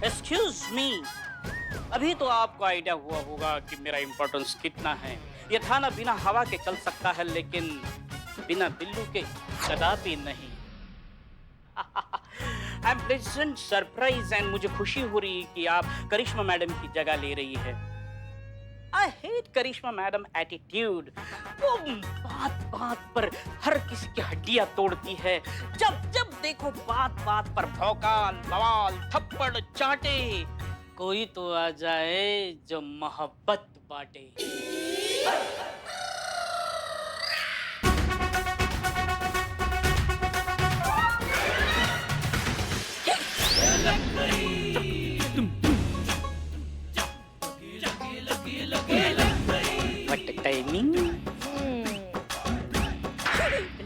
Excuse me, अभी तो आपको आइडिया हुआ होगा कि मेरा इंपॉर्टेंस कितना है। ये थाना बिना हवा के चल सकता है, लेकिन बिना बिल्लू के कदापि नहीं। I am pleasant surprise and मुझे खुशी हो रही है कि आप करिश्मा मैडम की जगह ले रही है। I hate Karishma madam attitude. वो बात बात पर हर किसी की हड्डियां तोड़ती है। जब जब देखो बात बात पर भौकाल, बवाल, थप्पड़ चाटे। कोई तो आ जाए जो मोहब्बत बांटे। What timing?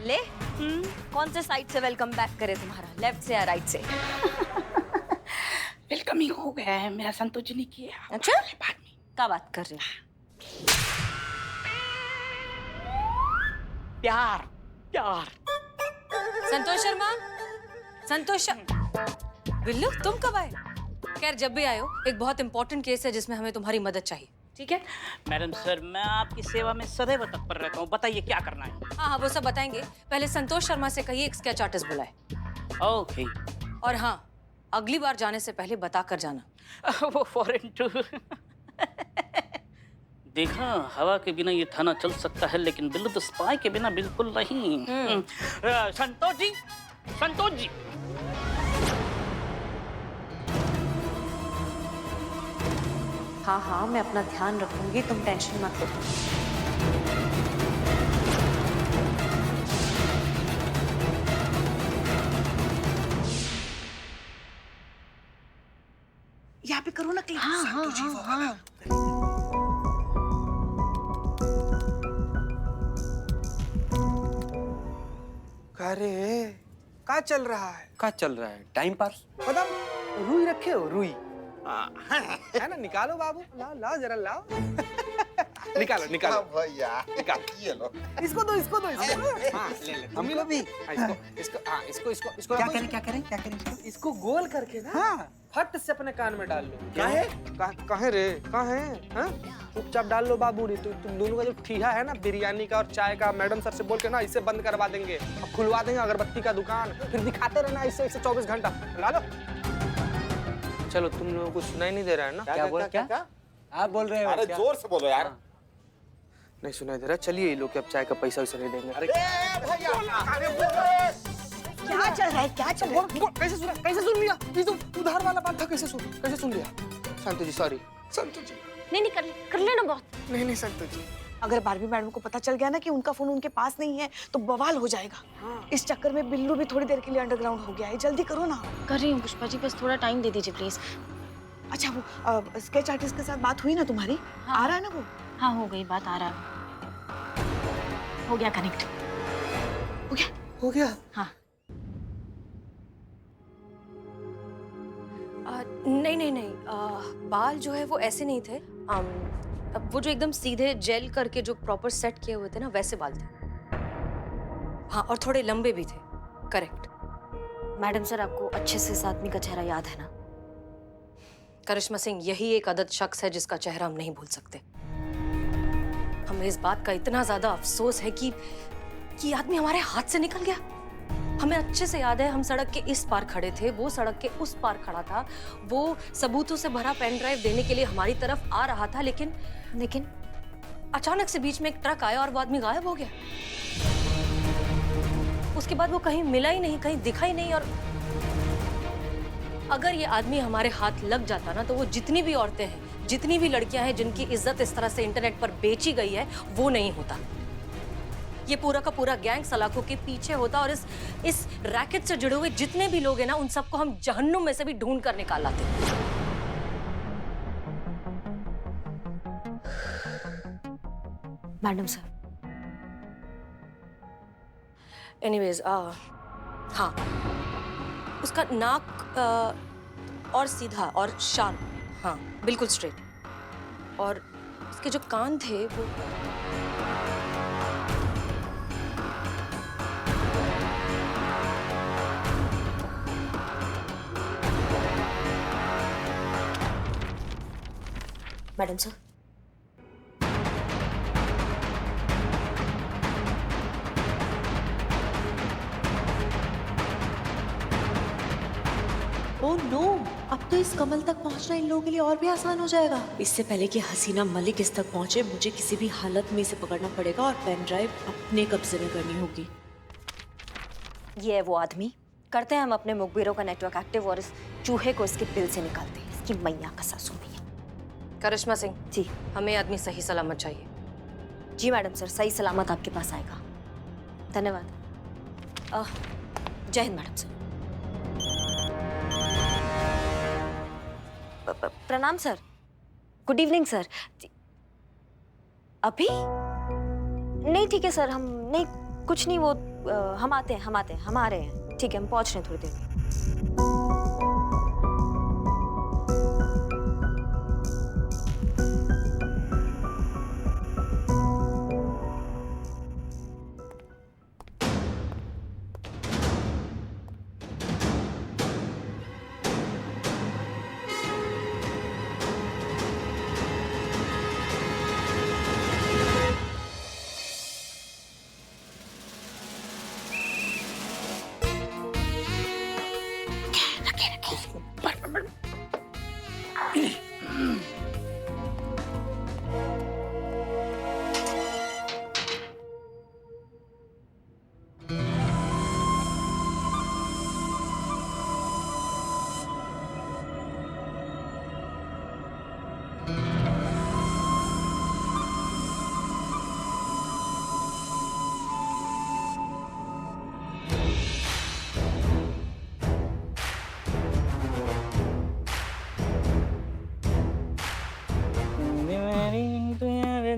ले कौन से साइड से वेलकम बैक करे तुम्हारा, लेफ्ट से या राइट से? वेलकमिंग हो गया है, मेरा संतोष जी ने किया। अच्छा, बाद में क्या बात कर रहे हो? प्यार प्यार। संतोष शर्मा, बिल्लू तुम कब आए? खैर जब भी आए हो, एक बहुत इंपॉर्टेंट केस है जिसमें हमें तुम्हारी मदद चाहिए, ठीक है? मैडम सर, मैं आपकी सेवा में सदैव तत्पर रहता हूँ। बताइए क्या करना है। हाँ हाँ वो सब बताएंगे, पहले संतोष शर्मा से कहिए एक स्केच आर्टिस्ट बुलाए। ओके। और हाँ, अगली बार जाने से पहले बता कर जाना। वो फॉरेन टूर। देखा, हवा के बिना ये थाना चल सकता है, लेकिन बिल्लू द स्पाई के बिना बिल्कुल नहीं। संतोष जी, संतोष जी। हाँ हाँ मैं अपना ध्यान रखूंगी, तुम टेंशन मत लो। यहाँ पे करो ना क्लिक। हाँ हाँ हाँ हाँ। अरे क्या चल रहा है? क्या चल रहा है? Time pass. मतलब रुई रखे हो? रुई है ना? निकालो बाबू, लाओ लाओ जरा लाओ। निकालो निकालो भैया, निकालो। ये लो। इसको दो, इसको दो, इसको दो। हाँ, ले ले। हमको भी। इसको क्या करें क्या करें क्या करें? इसको गोल करके ना हाँ। फट से अपने कान में डाल लो। काहे? काहे रे? काहे? हाँ? चुपचाप डाल लो बाबू, नहीं तो तुम दोनों का जो ठीहा है ना बिरयानी का और चाय का, मैडम सर से बोल के ना इसे बंद करवा देंगे। अब खुलवा देंगे अगरबत्ती का दुकान, फिर दिखाते रहना इसे 24 घंटा। डालो। चलो, तुम लोगों को सुनाई नहीं दे रहा है ना? क्या बोल क्या? आप बोल रहे हो? अरे क्या? जोर से बोलो यार। नहीं सुनाई दे रहा। चलिए, ये लोग के अब चाय का पैसा वैसा नहीं देंगे। अरे क्या चल रहा है, क्या चल रहा है? कैसे सुन लिया? ये तो उधार वाला बात था। कैसे सुन लिया? संतोष जी सॉरी। संतोष जी नहीं कर लेना बहुत। नहीं संतोष जी। अगर बारबी मैडम को पता चल गया ना कि उनका फोन उनके पास नहीं है तो बवाल हो जाएगा। हाँ। इस चक्कर में बिल्लू भी थोड़ी देर के लिए अंडरग्राउंड हो गया है। जल्दी करो ना। कर रही हूँ पुष्पा जी, बस थोड़ा टाइम दे दीजिए प्लीज। अच्छा, वो स्केच आर्टिस्ट के साथ बात हुई ना तुम्हारी? हाँ। आ रहा है ना वो? हाँ हो गई बात, आ रहा है। हो गया कनेक्ट। हो गया? हाँ। नहीं, बाल जो है वो ऐसे नहीं थे। अब वो जो एकदम सीधे जेल करके जो प्रॉपर सेट किए हुए थे ना, वैसे बाल थे। हाँ, और थोड़े लंबे भी थे। करेक्ट। मैडम सर, आपको अच्छे से इस आदमी का चेहरा याद है ना? करिश्मा सिंह यही एक अदद शख्स है जिसका चेहरा हम नहीं भूल सकते। हमें इस बात का इतना ज्यादा अफसोस है कि आदमी हमारे हाथ से निकल गया। हमें अच्छे से याद है, हम सड़क के इस पार खड़े थे, वो सड़क के उस पार खड़ा था, वो सबूतों से भरा पेन ड्राइव देने के लिए हमारी तरफ आ रहा था, लेकिन अचानक से बीच में एक ट्रक आया और वो आदमी गायब हो गया। उसके बाद वो कहीं मिला ही नहीं, कहीं दिखा ही नहीं। और अगर ये आदमी हमारे हाथ लग जाता ना, तो वो जितनी भी औरतें हैं, जितनी भी लड़कियां हैं जिनकी इज्जत इस तरह से इंटरनेट पर बेची गई है, वो नहीं होता। ये पूरा का पूरा गैंग सलाखों के पीछे होता और इस रैकेट से जुड़े हुए जितने भी लोग हैं ना, उन सबको हम जहन्नुम में से भी ढूंढ कर निकाल लाते। Madam sir. एनीवेज, हाँ, उसका नाक और सीधा और शार्प, हाँ बिल्कुल स्ट्रेट। और उसके जो कान थे वो मैडम सर। ओह नो, अब तो इस कमल तक पहुंचना इन लोगों के लिए और भी आसान हो जाएगा। इससे पहले कि हसीना मलिक इस तक पहुंचे, मुझे किसी भी हालत में इसे पकड़ना पड़ेगा और पेन ड्राइव अपने कब्जे में करनी होगी। ये है वो आदमी। करते हैं हम अपने मुखबिरों का नेटवर्क एक्टिव और इस चूहे को इसके बिल से निकालते हैं। इसकी मैया का सासू मैया। करिश्मा सिंह जी, हमें आदमी सही सलामत चाहिए। जी मैडम सर, सही सलामत आपके पास आएगा। धन्यवाद। जय हिंद मैडम सर। प्रणाम सर। Good evening sir. अभी नहीं, ठीक है सर। हम नहीं, कुछ नहीं, वो हम आते हैं, हम आ रहे हैं। ठीक है, हम पहुंच रहे हैं थोड़ी देर में।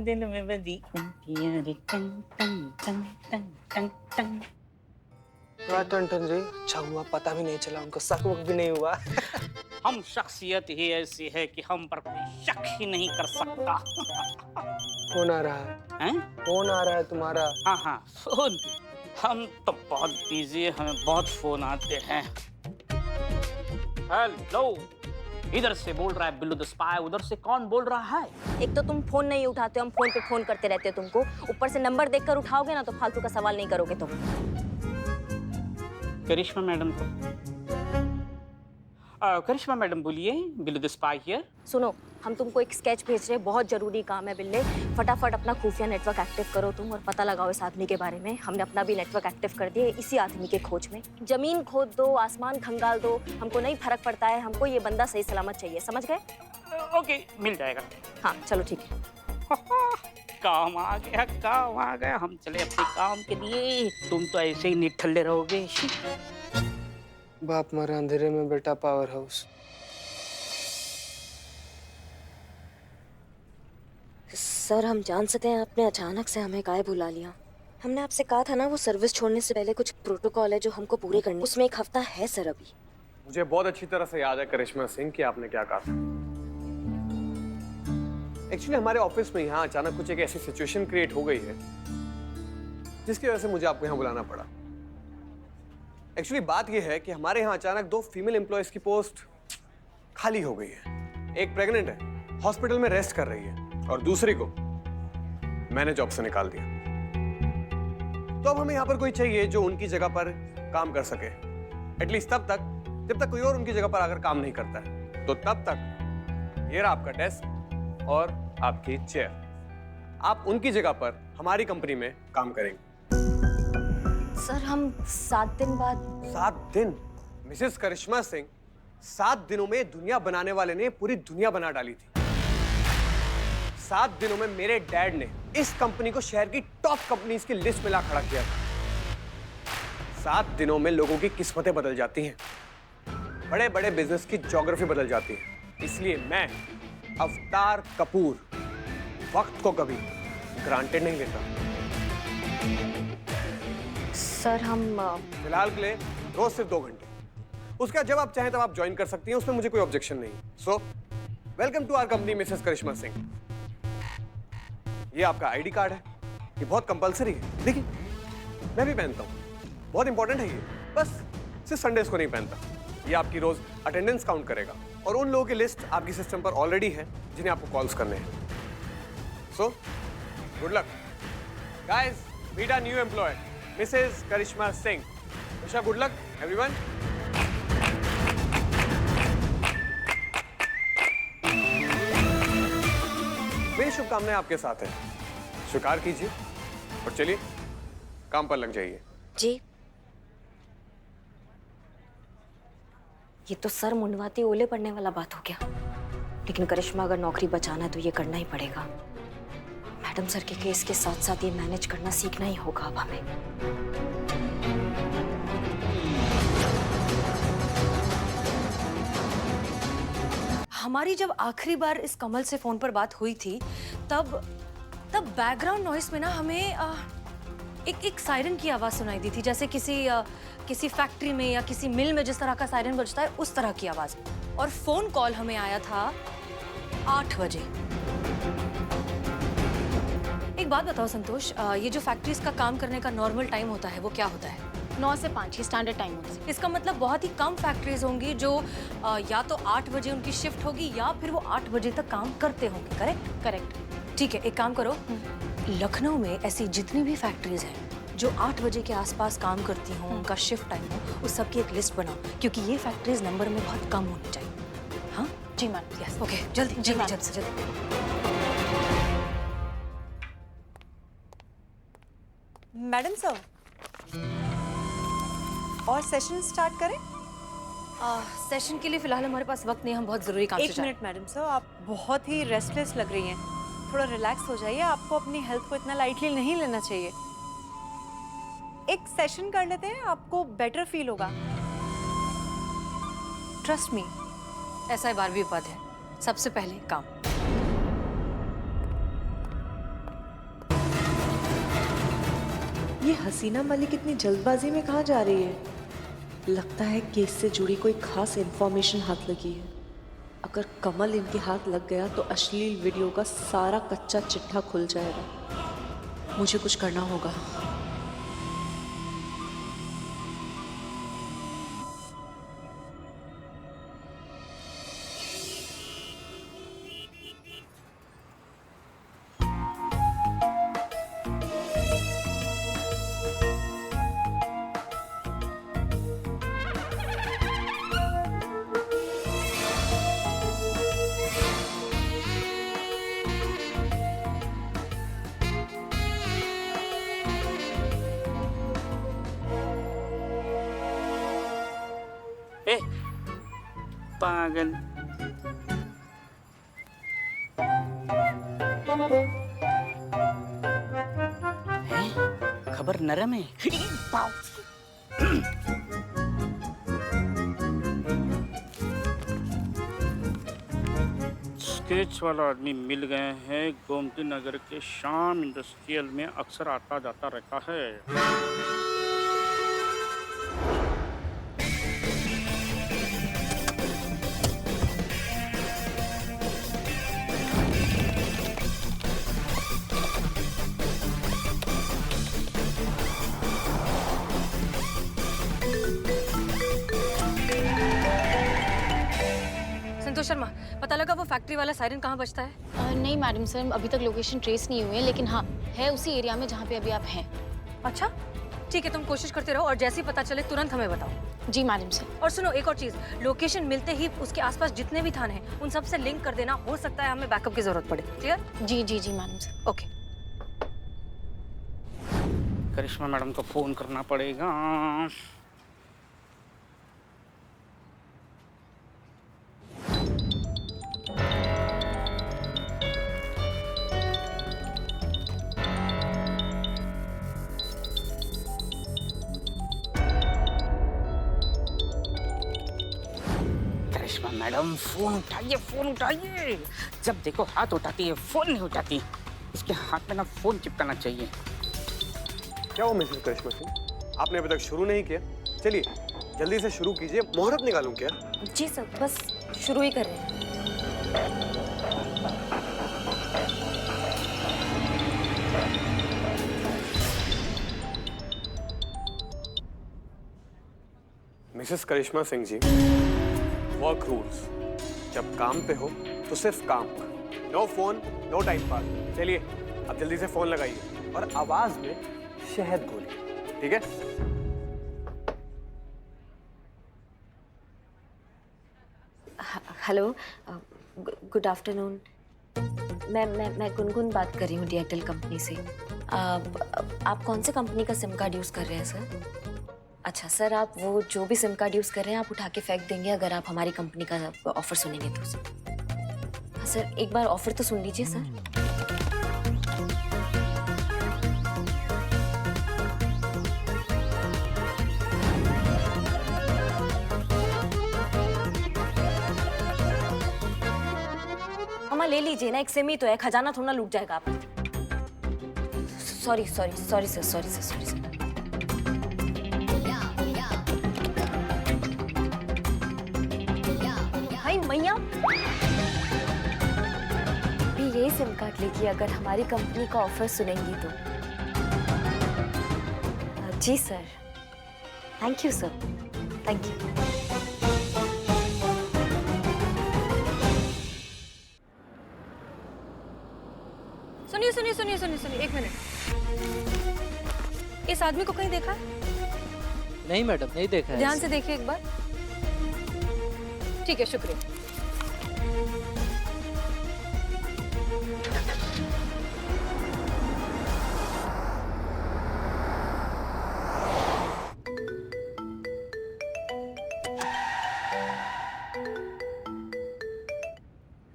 दिल में बदी रे टंग टंग टंग टंग टंग टंग। थोड़ा टन जी, अच्छा हुआ पता भी नहीं चला, उनको शक वक भी नहीं हुआ। हम शख्सियत ही ऐसी है कि हम पर कोई शक ही नहीं कर सकता। कौन आ रहा है? कौन आ रहा है तुम्हारा? हाँ हाँ, फोन। हम तो बहुत बिजी है, हमें बहुत फोन आते हैं। हेलो, इधर से बोल रहा है बिल्लू द स्पाई, उधर से कौन बोल रहा है? एक तो तुम फोन नहीं उठाते हो, हम फोन पे फोन करते रहते हैं तुमको। ऊपर से नंबर देखकर उठाओगे ना तो फालतू का सवाल नहीं करोगे तुम। करिश्मा मैडम को करिश्मा मैडम बोलिए, बिल्लू द स्पाई हियर। सुनो, हम तुमको एक स्केच भेज रहे हैं, बहुत जरूरी काम है बिल्ले। फटाफट अपना खुफिया नेटवर्क एक्टिव करो तुम और पता लगाओ इस आदमी के बारे में। हमने अपना भी नेटवर्क एक्टिव कर दिया इसी आदमी के खोज में। जमीन खोद दो, आसमान खंगाल दो, हमको नहीं फर्क पड़ता है। हमको ये बंदा सही सलामत चाहिए, समझ गए? ओके, मिल जाएगा। हाँ चलो ठीक है। काम आ गया, काम आ गया। हम चले अपने काम के लिए। तुम तो ऐसे ही निठल्ले रहोगे। बाप मारा अंधेरे में, बेटा पावर हाउस। सर, हम जान सकते हैं आपने अचानक से हमें काहे बुला लिया? हमने आपसे कहा था ना, वो सर्विस छोड़ने से पहले कुछ प्रोटोकॉल है जो हमको पूरे करने, उसमें एक हफ्ता है सर अभी। मुझे बहुत अच्छी तरह से याद है करिश्मा सिंह कि आपने क्या कहा था। एक्चुअली हमारे ऑफिस में यहाँ अचानक कुछ एक ऐसी सिचुएशन क्रिएट हो गई है जिसकी वजह से मुझे आपको यहाँ बुलाना पड़ा। एक्चुअली बात यह है कि हमारे यहाँ अचानक 2 फीमेल एम्प्लॉयज की पोस्ट खाली हो गई है। एक प्रेग्नेंट है, हॉस्पिटल में रेस्ट कर रही है, और दूसरी को मैंने जॉब से निकाल दिया। तो अब हमें यहाँ पर कोई चाहिए जो उनकी जगह पर काम कर सके, एटलीस्ट तब तक जब तक कोई और उनकी जगह पर आकर काम नहीं करता है। तो तब तक ये रहा आपका डेस्क और आपकी चेयर। आप उनकी जगह पर हमारी कंपनी में काम करेंगे। सर, हम 7 दिन बाद। 7 दिन? मिसेस करिश्मा सिंह, 7 दिनों में दुनिया बनाने वाले ने पूरी दुनिया बना डाली थी। 7 दिनों में मेरे डैड ने इस कंपनी को शहर की टॉप कंपनीज की लिस्ट में ला खड़ा किया था। 7 दिनों में लोगों की किस्मतें बदल जाती हैं, बड़े बड़े बिजनेस की ज्योग्राफी बदल जाती है। इसलिए मैं अवतार कपूर वक्त को कभी ग्रांटेड नहीं लेता। सर, हम फिलहाल के लिए रोज सिर्फ 2 घंटे, उसका जब आप चाहें तब आप ज्वाइन कर सकती हैं, उसमें मुझे कोई ऑब्जेक्शन नहीं। So welcome to our company Mrs Karishma Singh. ये आपका आईडी कार्ड है, ये बहुत कंपलसरी है। देखिए, मैं भी पहनता हूँ, बहुत इंपॉर्टेंट है ये, बस सिर्फ संडेज को नहीं पहनता। ये आपकी रोज अटेंडेंस काउंट करेगा। और उन लोगों की लिस्ट आपकी सिस्टम पर ऑलरेडी है जिन्हें आपको कॉल्स करने हैं। So good luck guys, meet a new employ, Mrs Karishma Singh. Wish good luck everyone. मेरी शुभकामनाएं आपके साथ हैं, स्वीकार कीजिए और चलिए काम पर लग जाइए। जी, ये तो सर मुंडवाती ओले पड़ने वाला बात हो गया, लेकिन करिश्मा अगर नौकरी बचाना है तो ये करना ही पड़ेगा। मैडम सर के केस के साथ साथ ये मैनेज करना सीखना ही होगा अब हमें। हमारी जब आखिरी बार इस कमल से फोन पर बात हुई थी तब बैकग्राउंड नॉइस में ना हमें एक सायरन की आवाज सुनाई दी थी, जैसे किसी फैक्ट्री में या किसी मिल में जिस तरह का सायरन बजता है उस तरह की आवाज। और फोन कॉल हमें आया था 8 बजे। एक बात बताओ संतोष, ये जो फैक्ट्रीज का काम करने का नॉर्मल टाइम होता है वो क्या होता है? 9 से 5 ही स्टैंडर्ड टाइम होता है। इसका मतलब बहुत ही कम फैक्ट्रीज होंगी जो या तो 8 बजे उनकी शिफ्ट होगी या फिर वो 8 बजे तक काम करते होंगे। करेक्ट? करेक्ट। ठीक है, एक काम करो, लखनऊ में ऐसी जितनी भी फैक्ट्रीज हैं जो 8 बजे के आसपास काम करती हों, उनका शिफ्ट टाइम हो, उस सब की एक लिस्ट बनाओ, क्योंकि ये फैक्ट्रीज नंबर में बहुत कम होनी चाहिए। हाँ जी मैम। यस, ओके, जल्दी जल्दी जल्दी से जल्दी। मैडम सर, और सेशन स्टार्ट करें? सेशन के लिए फिलहाल हमारे पास वक्त नहीं, हम बहुत जरूरी काम से एक जा रहे मिनट मैडम सर, आप बहुत ही रेस्टलेस लग रही हैं, थोड़ा रिलैक्स हो जाइए। आपको अपनी हेल्थ को इतना लाइटली नहीं लेना चाहिए। एक सेशन कर लेते हैं, आपको बेटर फील होगा, ट्रस्ट मी। हैं। ऐसा 12वीं पद है, सबसे पहले काम। ये हसीना मलिक इतनी जल्दबाजी में कहाँ जा रही है? लगता है केस से जुड़ी कोई खास इंफॉर्मेशन हाथ लगी है। अगर कमल इनके हाथ लग गया तो अश्लील वीडियो का सारा कच्चा चिट्ठा खुल जाएगा। मुझे कुछ करना होगा। ए, पागल। हैं? खबर नरम है। स्केच वाला आदमी मिल गए हैं। गोमती नगर के शाम इंडस्ट्रियल में अक्सर आता जाता रहता है। संतोष शर्मा, पता लगा वो फैक्ट्री वाला सायरन कहाँ बजता है? नहीं मैडम सर, अभी तक लोकेशन ट्रेस नहीं हुई है, लेकिन हाँ है उसी एरिया में जहाँ पे अभी आप हैं। अच्छा ठीक है, तुम कोशिश करते रहो और जैसे ही पता चले तुरंत हमें बताओ। जी मैडम सर। और सुनो, एक और चीज, लोकेशन मिलते ही उसके आसपास जितने भी थाने हैं उन सब से लिंक कर देना। हो सकता है हमें बैकअप की जरूरत पड़े। क्लियर? जी जी जी मैडम सर। ओके। करिश्मा मैडम को फोन करना पड़ेगा। करिश्मा मैडम, फोन उठाइए, फोन उठाइए। जब देखो हाथ उठाती है, फोन नहीं उठाती। इसके हाथ में ना फोन चिपकाना चाहिए। क्या हो मिसेस करिश्मा सिंह, आपने अभी तक शुरू नहीं किया? चलिए जल्दी से शुरू कीजिए। मुहूर्त निकालूं क्या? जी सर, बस शुरू ही कर रहे हैं। Mrs Karishma Singh ji, work rules. जब काम पे हो तो सिर्फ काम, no phone, no time pass. चलिए अब जल्दी से फोन लगाइए और आवाज में शहद घोलिए, ठीक है? Hello, good afternoon. मैं गुनगुन बात कर रही हूँ डीएयरटेल कंपनी से। आप कौन से कंपनी का सिम कार्ड यूज़ कर रहे हैं सर? अच्छा सर, आप वो जो भी सिम कार्ड यूज़ कर रहे हैं आप उठा के फेंक देंगे अगर आप हमारी कंपनी का ऑफ़र सुनेंगे तो सर। सर एक बार ऑफ़र तो सुन लीजिए सर। मामा ले लीजिए ना, एक सिम ही तो है, खजाना थोड़ा लूट जाएगा आप। Sorry sorry sorry sir, sorry sir, sorry sir. भाई मैया भी यही सिम कार्ड लेगी अगर हमारी कंपनी का ऑफर सुनेंगी तो। जी sir, thank you sir, thank you. सुनिए सुनिए सुनिए सुनिए सुनिए, एक मिनट। इस आदमी को कहीं देखा? नहीं मैडम, नहीं देखा है। ध्यान से देखिए एक बार। ठीक है, शुक्रिया।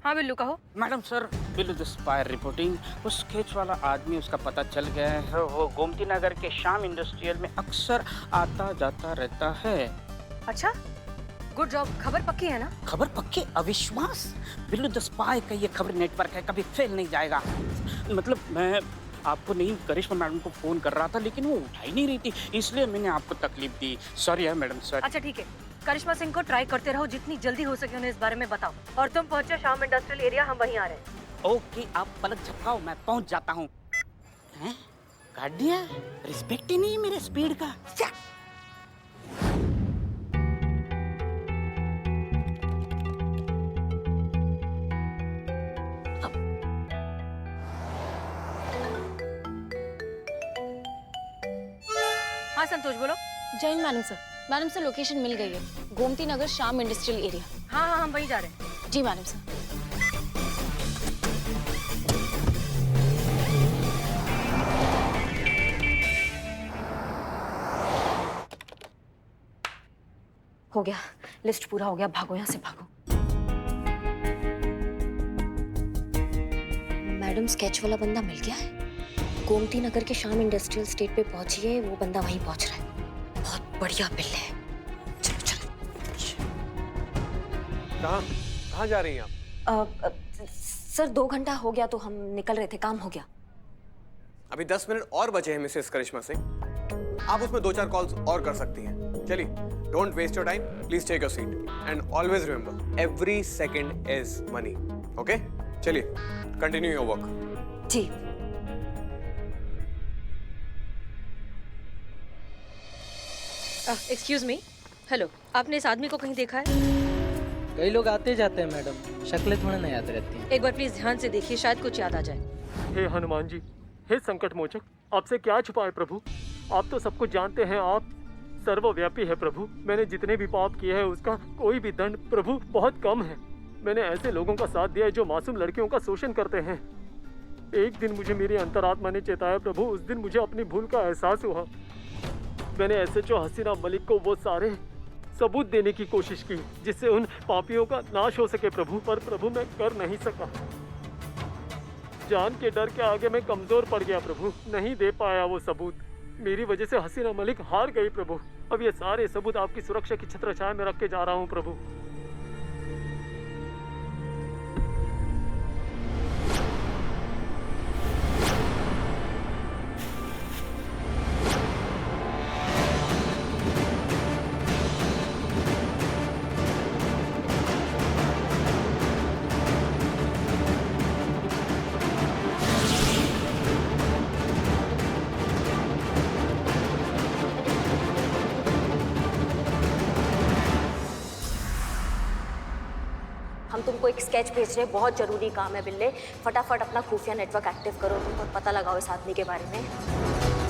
हाँ बिल्लू कहो। Madam sir, Billu the spy reporting. वो स्केच वाला आदमी, उसका पता चल गया है। वो गोमती नगर के श्याम इंडस्ट्रियल में अक्सर आता जाता रहता है। अच्छा, गुड जॉब। खबर पक्की है ना? खबर पक्की? अविश्वास? बिल्लू द स्पाई का ये खबर नेटवर्क है, कभी फेल नहीं जाएगा। मतलब मैं आपको नहीं, करिश्मा मैडम को फोन कर रहा था लेकिन वो उठा ही नहीं रही थी, इसलिए मैंने आपको तकलीफ दी। सॉरी है मैडम, सॉरी। अच्छा ठीक है, करिश्मा सिंह को ट्राई करते रहो, जितनी जल्दी हो सके उन्हें इस बारे में बताओ। और तुम पहुंचे श्याम इंडस्ट्रियल एरिया, हम वहीं आ रहे हैं। ओके, आप पलक झपकाओ, मैं पहुंच जाता हूँ। हैं? काट दिया? रिस्पेक्ट ही नहीं मेरे स्पीड का। हाँ संतोष बोलो। जय madam sir. Madam sir location मिल गई है, गोमती नगर श्याम इंडस्ट्रियल एरिया। हाँ हाँ, हम वहीं जा रहे हैं। जी मैडम सर। हो गया, लिस्ट पूरा हो गया, भागो यहाँ से भागो। मैडम स्केच वाला बंदा मिल गया है, गोमती नगर के श्याम इंडस्ट्रियल स्टेट पे पहुंची है, वो बंदा वहीं पहुंच रहा है। बहुत बढ़िया बिल है। चलो चलो। कहाँ जा रही हैं आप? सर 2 घंटा हो गया तो हम निकल रहे थे, काम हो गया। अभी 10 मिनट और बचे हैं मिसेस करिश्मा सिंह, आप उसमें 2-4 कॉल्स और कर सकती हैं। चलिए, don't waste your time, please take your seat and always remember, every second is money. Okay, चलिए कंटिन्यू योर वर्क। जी। एक्सक्यूज मी, हेलो, आपने इस आदमी को कहीं देखा है? कई लोग आते जाते हैं मैडम, शक्लें थोड़ा ना याद रहती हैं। एक बार प्लीज ध्यान से देखिए, शायद कुछ याद आ जाए। हे हनुमान जी, हे संकट मोचक, आपसे क्या छुपाए प्रभु, आप तो सब कुछ जानते हैं, आप सर्वव्यापी है प्रभु। मैंने जितने भी पाप किए हैं उसका कोई भी दंड प्रभु बहुत कम है। मैंने ऐसे लोगों का साथ दिया है जो मासूम लड़कियों का शोषण करते हैं। एक दिन मुझे मेरी अंतरात्मा ने चेताया प्रभु, उस दिन मुझे अपनी भूल का एहसास हुआ। मैंने एसएचओ हसीना मलिक को वो सारे सबूत देने की कोशिश की जिससे उन पापियों का नाश हो सके प्रभु, पर प्रभु मैं कर नहीं सका। जान के डर के आगे मैं कमजोर पड़ गया प्रभु, नहीं दे पाया वो सबूत। मेरी वजह से हसीना मलिक हार गई प्रभु। अब ये सारे सबूत आपकी सुरक्षा की छत्रछाया में रख के जा रहा हूँ प्रभु। तुमको एक स्केच भेज रहे हैं, बहुत जरूरी काम है बिल्ले। फटाफट अपना खुफिया नेटवर्क एक्टिव करो तुम और पता लगाओ इस आदमी के बारे में।